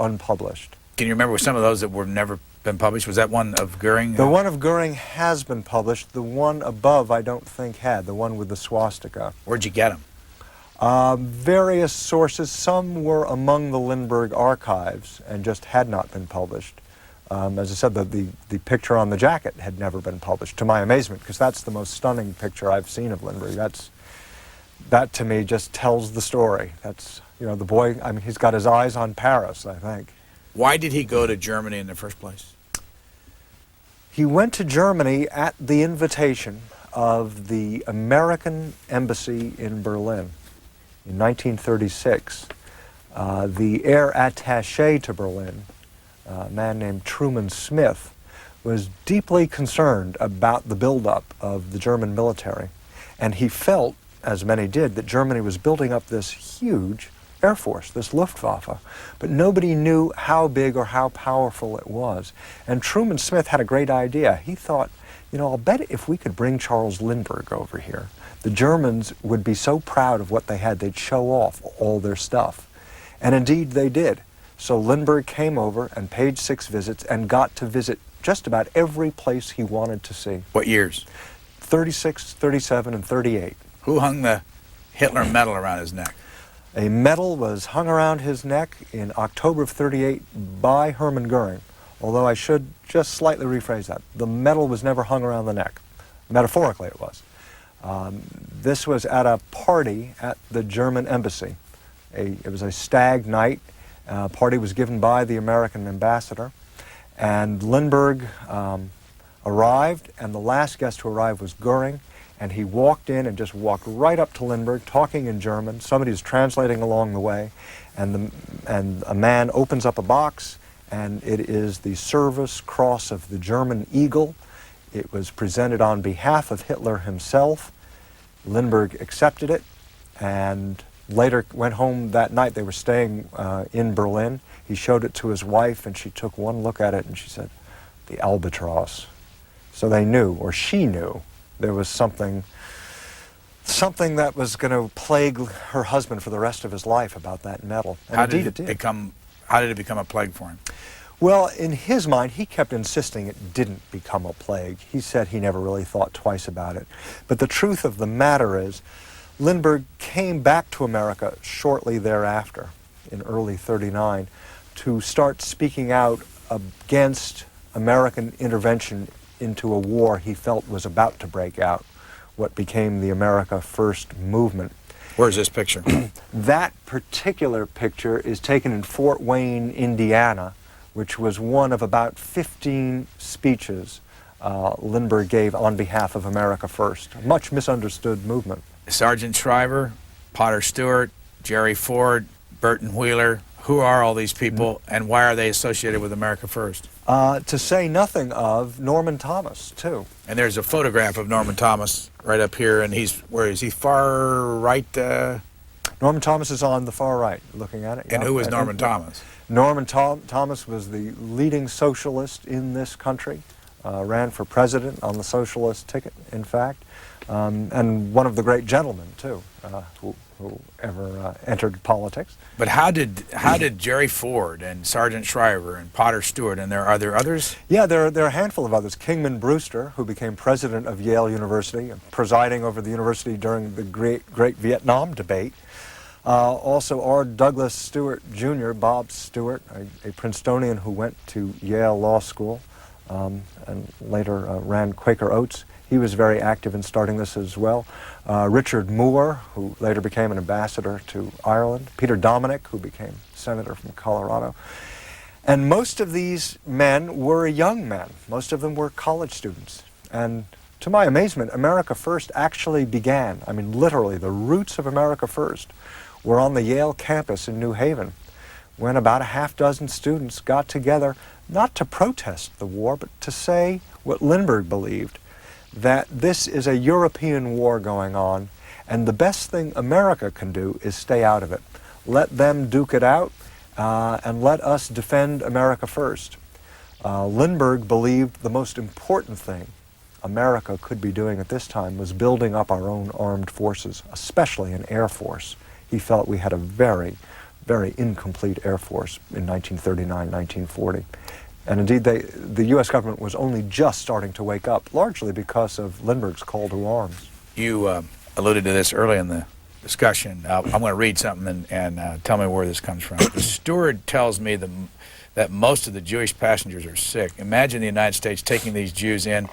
unpublished. Can you remember some of those that were never been published? Was that one of Goering? The one of Goering has been published. The one above I don't think had, the one with the swastika. Where'd you get them? Various sources. Some were among the Lindbergh archives and just had not been published. As I said, the picture on the jacket had never been published, to my amazement, because that's the most stunning picture I've seen of Lindbergh. That to me just tells the story. That's, you know, the boy, I mean, he's got his eyes on Paris, I think. Why did he go to Germany in the first place? He went to Germany at the invitation of the American embassy in Berlin in 1936. The air attaché to Berlin, a man named Truman Smith, was deeply concerned about the buildup of the German military. And he felt, as many did, that Germany was building up this huge Air Force, this Luftwaffe, but nobody knew how big or how powerful it was. And Truman Smith had a great idea. He thought, you know, I'll bet if we could bring Charles Lindbergh over here, the Germans would be so proud of what they had, they'd show off all their stuff. And indeed they did. So Lindbergh came over and paid 6 visits and got to visit just about every place he wanted to see. What years? 36, 37, and 38. Who hung the Hitler medal around his neck? A medal was hung around his neck in October of 38 by Hermann Goering, although I should just slightly rephrase that. The medal was never hung around the neck. Metaphorically it was. This was at a party at the German embassy. It was a stag night. Party was given by the American ambassador, and Lindbergh arrived, and the last guest to arrive was Goering. And he walked in and just walked right up to Lindbergh, talking in German. Somebody was translating along the way, and a man opens up a box, and it is the Service Cross of the German Eagle. It was presented on behalf of Hitler himself. Lindbergh accepted it, and later went home that night. They were staying in Berlin. He showed it to his wife, and she took one look at it, and she said, "The albatross." So they knew, or she knew, there was something that was going to plague her husband for the rest of his life about that medal. And How did it become a plague for him? Well, in his mind, he kept insisting it didn't become a plague. He said he never really thought twice about it. But the truth of the matter is, Lindbergh came back to America shortly thereafter, in early '39, to start speaking out against American intervention into a war he felt was about to break out, what became the America First movement. Where's this picture? That particular picture is taken in Fort Wayne, Indiana, which was one of about 15 speeches Lindbergh gave on behalf of America First. A much misunderstood movement. Sergeant Shriver, Potter Stewart, Jerry Ford, Burton Wheeler. Who are all these people, and why are they associated with America First? To say nothing of Norman Thomas, too. And there's a photograph of Norman Thomas right up here, and where is he? Far right? Norman Thomas is on the far right, looking at it. And who was Norman Thomas? Norman Thomas was the leading socialist in this country, ran for president on the socialist ticket, in fact, and one of the great gentlemen, too, who ever entered politics. But how did Jerry Ford and Sergeant Shriver and Potter Stewart, and are there others? Yeah, there are a handful of others. Kingman Brewster, who became president of Yale University, presiding over the university during the great Vietnam debate. Also, R. Douglas Stewart Jr., Bob Stewart, a Princetonian who went to Yale Law School and later ran Quaker Oats. He was very active in starting this as well. Richard Moore, who later became an ambassador to Ireland. Peter Dominic, who became senator from Colorado. And most of these men were young men. Most of them were college students. And to my amazement, America First actually began. I mean, literally, the roots of America First were on the Yale campus in New Haven, when about a half dozen students got together, not to protest the war, but to say what Lindbergh believed, that this is a European war going on, And the best thing America can do is stay out of it. Let them duke it out, and let us defend America first. Lindbergh believed the most important thing America could be doing at this time was building up our own armed forces, especially an air force. He felt we had a very, very incomplete air force in 1939, 1940. And indeed, the U.S. government was only just starting to wake up, largely because of Lindbergh's call to arms. You alluded to this early in the discussion. I'm going to read something and tell me where this comes from. The steward tells me that most of the Jewish passengers are sick. Imagine the United States taking these Jews in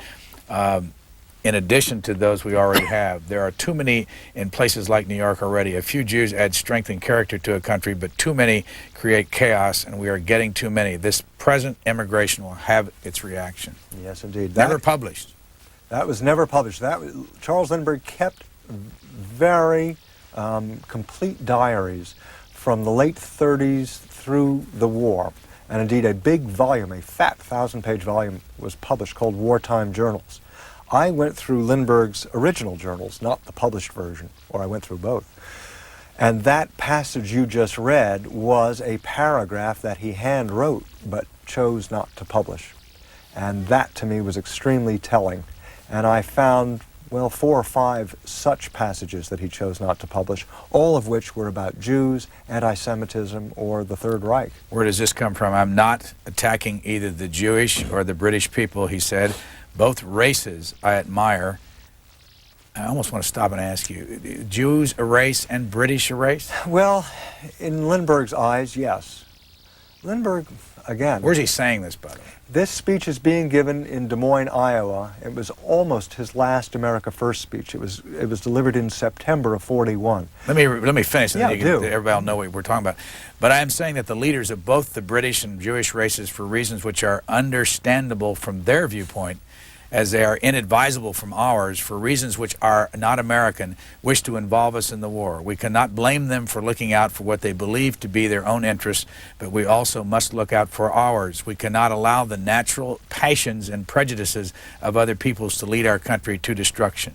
addition to those we already have. There are too many in places like New York already. A few Jews add strength and character to a country, but too many create chaos, and we are getting too many. This present immigration will have its reaction. Yes, indeed. Never published. That was never published. Charles Lindbergh kept very complete diaries from the late 30s through the war. And indeed, a big volume, a fat 1,000-page volume, was published called Wartime Journals. I went through Lindbergh's original journals, not the published version, or I went through both. And that passage you just read was a paragraph that he hand wrote, but chose not to publish. And that, to me, was extremely telling. And I found, well, 4 or 5 such passages that he chose not to publish, all of which were about Jews, anti-Semitism, or the Third Reich. Where does this come from? I'm not attacking either the Jewish or the British people, he said. Both races I admire. I almost want to stop and ask you, Jews a race and British a race? Well, in Lindbergh's eyes, yes. Lindbergh, again... Where's he saying this, by the way? This speech is being given in Des Moines, Iowa. It was almost his last America First speech. It was delivered in September of '41. Let me finish, and Yeah, then everybody will know what we're talking about. But I am saying that the leaders of both the British and Jewish races, for reasons which are understandable from their viewpoint, as they are inadvisable from ours, for reasons which are not American, wish to involve us in the war. We cannot blame them for looking out for what they believe to be their own interests, but we also must look out for ours. We cannot allow the natural passions and prejudices of other peoples to lead our country to destruction.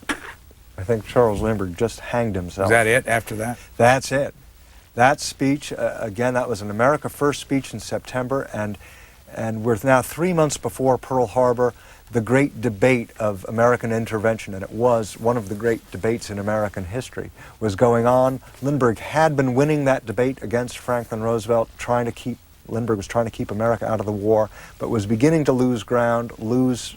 I think Charles Lindbergh just hanged himself. Is that it after that? That's it. That speech, again, that was an America First speech in September, and we're now 3 months before Pearl Harbor, the great debate of American intervention, and it was one of the great debates in American history, was going on. Lindbergh had been winning that debate against Franklin Roosevelt, Lindbergh was trying to keep America out of the war, but was beginning to lose ground, lose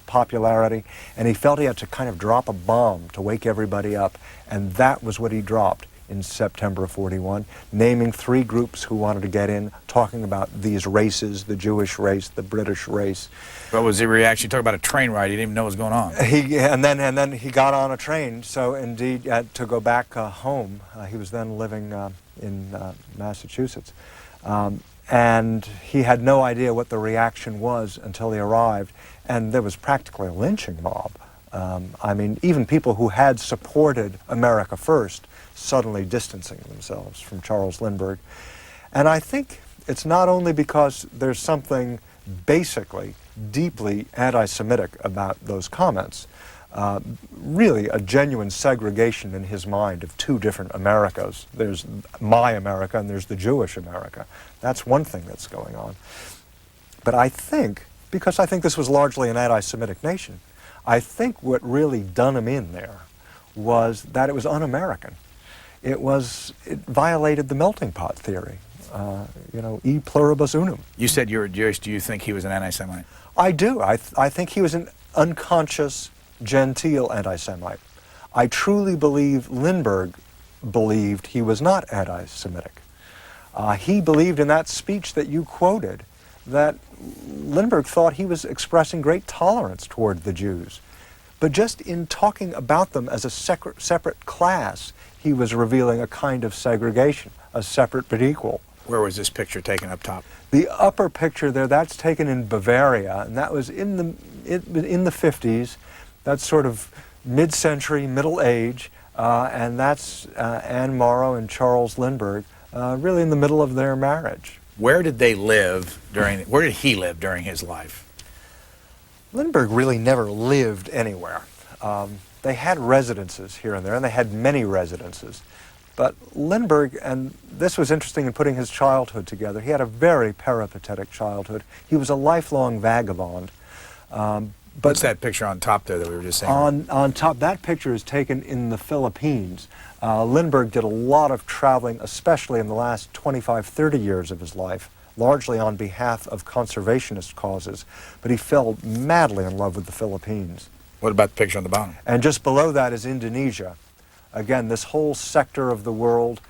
popularity, and he felt he had to kind of drop a bomb to wake everybody up, and that was what he dropped in September of '41, naming 3 groups who wanted to get in, talking about these races, the Jewish race, the British race. What was the reaction? You talk about a train ride. He didn't even know what was going on. And then he got on a train. So indeed, to go back home. He was then living in Massachusetts, and he had no idea what the reaction was until he arrived. And there was practically a lynching mob. I mean, even people who had supported America First suddenly distancing themselves from Charles Lindbergh. And I think it's not only because there's something basically deeply anti-Semitic about those comments, really a genuine segregation in his mind of 2 different Americas. There's my America and there's the Jewish America. That's one thing that's going on. But I think, because I think this was largely an anti-Semitic nation, I think what really done him in there was that it was un-American. It violated the melting pot theory, e pluribus unum. You said you were Jewish. Do you think he was an anti-Semite? I do. I think he was an unconscious, genteel anti-Semite. I truly believe Lindbergh believed he was not anti-Semitic. He believed in that speech that you quoted that Lindbergh thought he was expressing great tolerance toward the Jews. But just in talking about them as a separate class, he was revealing a kind of segregation, a separate but equal. Where was this picture taken up top? The upper picture there, that's taken in Bavaria, and that was in the 50s. That's sort of mid-century, middle age, and that's Anne Morrow and Charles Lindbergh, really in the middle of their marriage. Where did he live during his life? Lindbergh really never lived anywhere. they had residences here and there, and they had many residences. But Lindbergh, and this was interesting in putting his childhood together, he had a very peripatetic childhood. He was a lifelong vagabond. What's that picture on top there that we were just saying? On top, that picture is taken in the Philippines. Lindbergh did a lot of traveling, especially in the last 25, 30 years of his life, largely on behalf of conservationist causes. But he fell madly in love with the Philippines. What about the picture on the bottom? And just below that is Indonesia. Again, this whole sector of the world.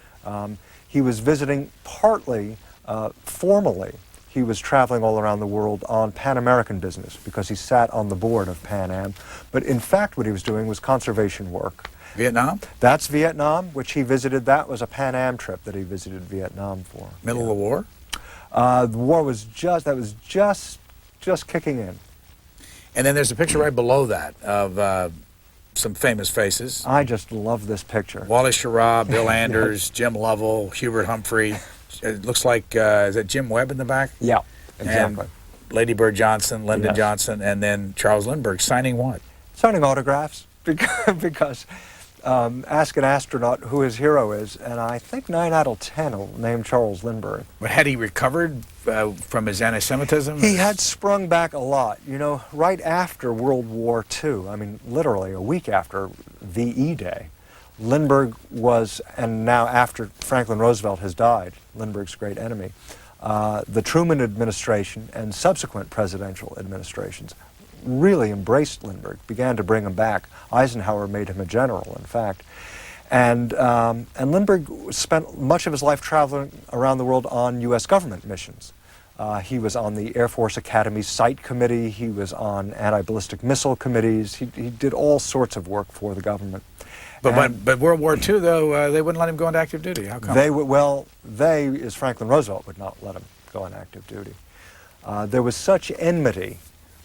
He was visiting partly, formally, he was traveling all around the world on Pan-American business because he sat on the board of Pan Am. But in fact, what he was doing was conservation work. Vietnam? That's Vietnam, which he visited. That was a Pan Am trip that he visited Vietnam for. Middle of the war? The war was just kicking in. And then there's a picture right below that of some famous faces. I just love this picture. Wally Schirra, Bill Anders, Jim Lovell, Hubert Humphrey. It looks like, is that Jim Webb in the back? Yeah, exactly. And Lady Bird Johnson, Lyndon Yes. Johnson, and then Charles Lindbergh signing what? Signing autographs, because ask an astronaut who his hero is, and I think 9 out of 10 will name Charles Lindbergh. But had he recovered from his anti-Semitism? He had sprung back a lot. You know, right after World War II, I mean, literally a week after VE Day, Lindbergh was, and now after Franklin Roosevelt has died, Lindbergh's great enemy, the Truman administration and subsequent presidential administrations really embraced Lindbergh, began to bring him back. Eisenhower made him a general, in fact. And Lindbergh spent much of his life traveling around the world on U.S. government missions. He was on the Air Force Academy Site Committee. He was on anti-ballistic missile committees. He did all sorts of work for the government. But World War II, though, they wouldn't let him go into active duty. How come? They, as Franklin Roosevelt, would not let him go on active duty. There was such enmity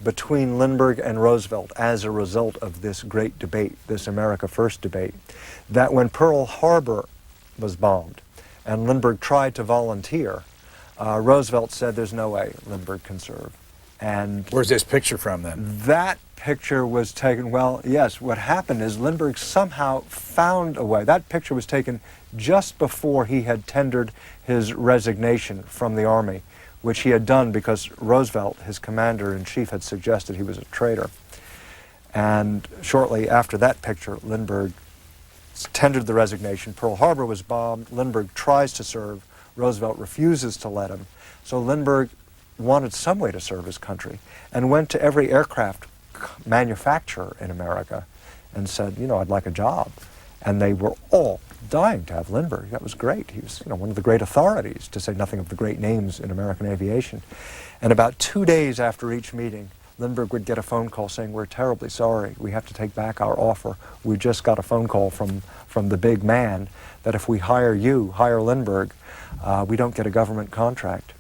between Lindbergh and Roosevelt as a result of this great debate, this America First debate, that when Pearl Harbor was bombed and Lindbergh tried to volunteer, Roosevelt said there's no way Lindbergh can serve. And where's this picture from then? that picture was taken, well, yes, what happened is Lindbergh somehow found a way. That picture was taken just before he had tendered his resignation from the Army, which he had done because Roosevelt, his commander-in-chief, had suggested he was a traitor. And shortly after that picture, Lindbergh tendered the resignation. Pearl Harbor was bombed. Lindbergh tries to serve. Roosevelt refuses to let him. So Lindbergh wanted some way to serve his country and went to every aircraft manufacturer in America and said, you know, I'd like a job. And they were all dying to have Lindbergh. That was great. He was, you know, one of the great authorities, to say nothing of the great names in American aviation. And about 2 days after each meeting, Lindbergh would get a phone call saying, we're terribly sorry. We have to take back our offer. We just got a phone call from the big man that if we hire Lindbergh, we don't get a government contract.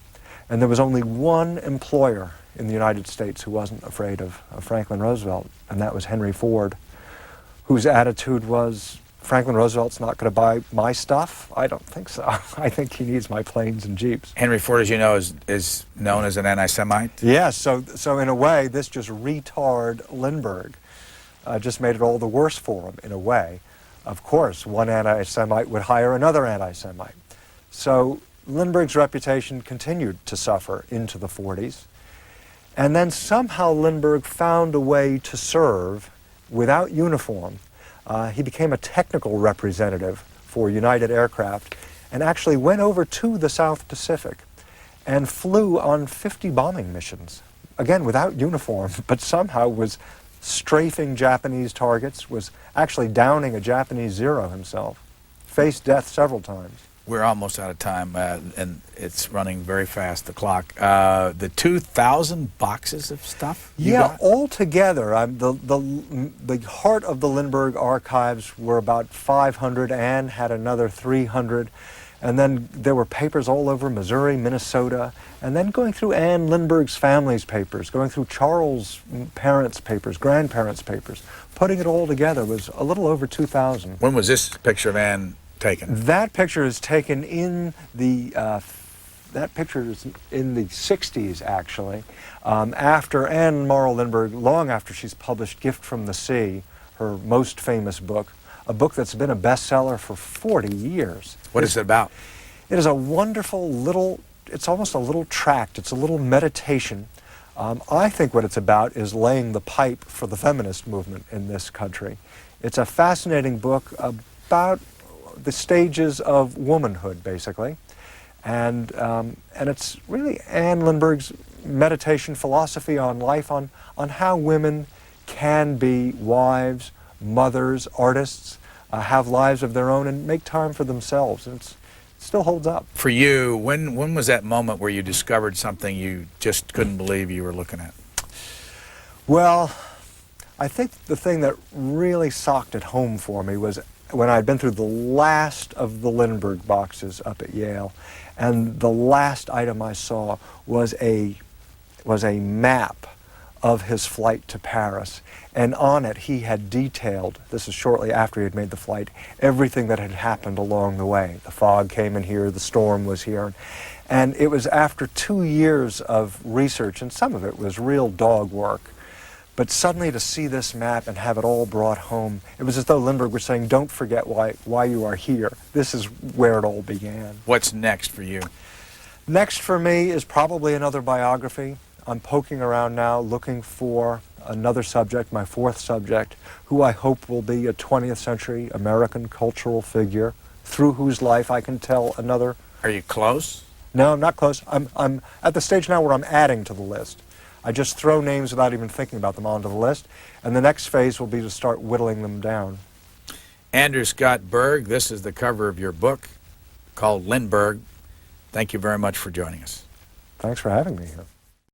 And there was only one employer in the United States who wasn't afraid of Franklin Roosevelt, and that was Henry Ford, whose attitude was, Franklin Roosevelt's not going to buy my stuff? I don't think so. I think he needs my planes and jeeps. Henry Ford, as you know, is known as an anti-Semite. Yes, so in a way, this just retard Lindbergh just made it all the worse for him, in a way. Of course, one anti-Semite would hire another anti-Semite. So Lindbergh's reputation continued to suffer into the 40s. And then somehow Lindbergh found a way to serve without uniform. He became a technical representative for United Aircraft and actually went over to the South Pacific and flew on 50 bombing missions, again without uniform, but somehow was strafing Japanese targets, was actually downing a Japanese Zero himself, faced death several times. We're almost out of time, and it's running very fast, the clock. The 2,000 boxes of stuff you got? Altogether, the heart of the Lindbergh archives were about 500. Anne had another 300. And then there were papers all over Missouri, Minnesota, and then going through Anne Lindbergh's family's papers, going through Charles' parents' papers, grandparents' papers. Putting it all together was a little over 2,000. When was this picture of Anne taken? That picture is taken in the 60s, actually, after Anne Morrow Lindbergh, long after she's published Gift from the Sea, her most famous book, a book that's been a bestseller for 40 years. What is it about? It is a wonderful little, it's almost a little tract, it's a little meditation. I think what it's about is laying the pipe for the feminist movement in this country. It's a fascinating book about the stages of womanhood, basically. And it's really Anne Lindbergh's meditation philosophy on life, on how women can be wives, mothers, artists, have lives of their own, and make time for themselves. And it still holds up. For you, when was that moment where you discovered something you just couldn't believe you were looking at? Well, I think the thing that really socked it home for me was when I'd been through the last of the Lindbergh boxes up at Yale, and the last item I saw was a map of his flight to Paris, and on it he had detailed, this is shortly after he had made the flight, everything that had happened along the way. The fog came in here, the storm was here, and it was after 2 years of research, and some of it was real dog work. But suddenly to see this map and have it all brought home, it was as though Lindbergh was saying, don't forget why you are here. This is where it all began. What's next for you? Next for me is probably another biography. I'm poking around now looking for another subject, my fourth subject, who I hope will be a 20th century American cultural figure through whose life I can tell another. Are you close? No, I'm not close. I'm at the stage now where I'm adding to the list. I just throw names without even thinking about them onto the list, and the next phase will be to start whittling them down. Andrew Scott Berg, this is the cover of your book called Lindbergh. Thank you very much for joining us. Thanks for having me here.